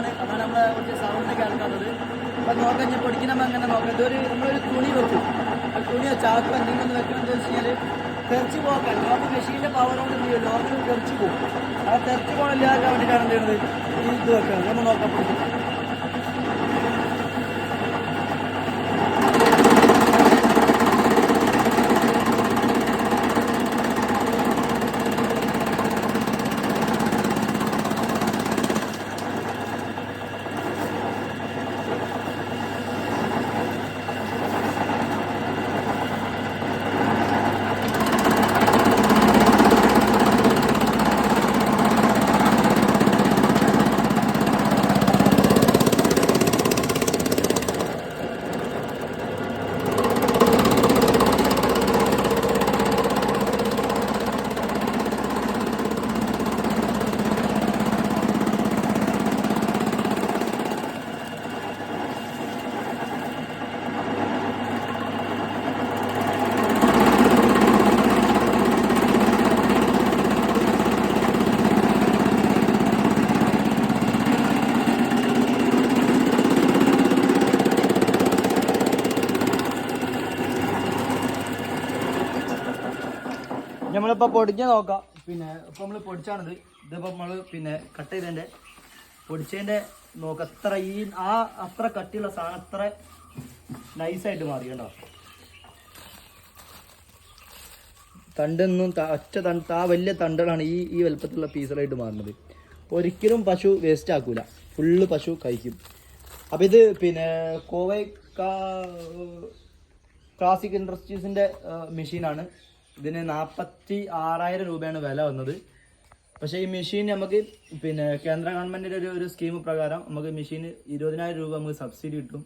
പൊടിച്ചതാണ്, അതാണ് നമ്മളെ കുറച്ച് സൗണ്ട് കേൾക്കാത്തത്. അപ്പം നോക്കാൻ ഞാൻ പൊടിക്കണം അങ്ങനെ നോക്കാം. ഇതൊരു നമ്മളൊരു തുണി വെക്കും, തുണിയോ ചാക്കോ എന്തെങ്കിലും ഒന്ന് വെക്കണം. എന്താ വെച്ച് കഴിഞ്ഞാൽ തെറിച്ച് പോകാൻ ലോകം മെഷീൻ്റെ പവർ കൊണ്ട് എന്ത് ചെയ്യും, ലോകം തെറിച്ച് പോകും. ആ തെറിച്ച് പോകാനില്ലാതാക്കാൻ വേണ്ടിയിട്ടാണ് എന്ത് ചെയ്യുന്നത്, ഈ ഇത് വെക്കുന്നത്. നമ്മൾ നോക്കാൻ പറ്റും. നമ്മളിപ്പോൾ പൊടിഞ്ഞ് നോക്കാം. പിന്നെ ഇപ്പോൾ നമ്മൾ പൊടിച്ചാണിത്. ഇതിപ്പോൾ നമ്മൾ പിന്നെ കട്ട് ചെയ്തതിൻ്റെ പൊടിച്ചതിൻ്റെ നോക്കാം. അത്ര അത്ര കട്ടിയുള്ള സാധനം അത്ര നൈസായിട്ട് മാറി കേട്ടോ. തണ്ടൊന്നും വലിയ തണ്ടുകളാണ് ഈ വലുപ്പത്തിലുള്ള പീസുകളായിട്ട് മാറുന്നത്. ഒരിക്കലും പശു വേസ്റ്റ് ആക്കൂല, ഫുള്ള് പശു കഴിക്കും. അപ്പം ഇത് പിന്നെ കോവൈ ക്ലാസിക് ഇൻഡസ്ട്രീസിൻ്റെ മെഷീനാണ്. ഇതിന് 46,000 രൂപയാണ് വില വന്നത്. പക്ഷേ ഈ മെഷീൻ നമുക്ക് പിന്നെ കേന്ദ്ര ഗവൺമെൻറ്റിൻ്റെ ഒരു സ്കീം പ്രകാരം നമുക്ക് മെഷീന് 20,000 രൂപ നമുക്ക് സബ്സിഡി കിട്ടും.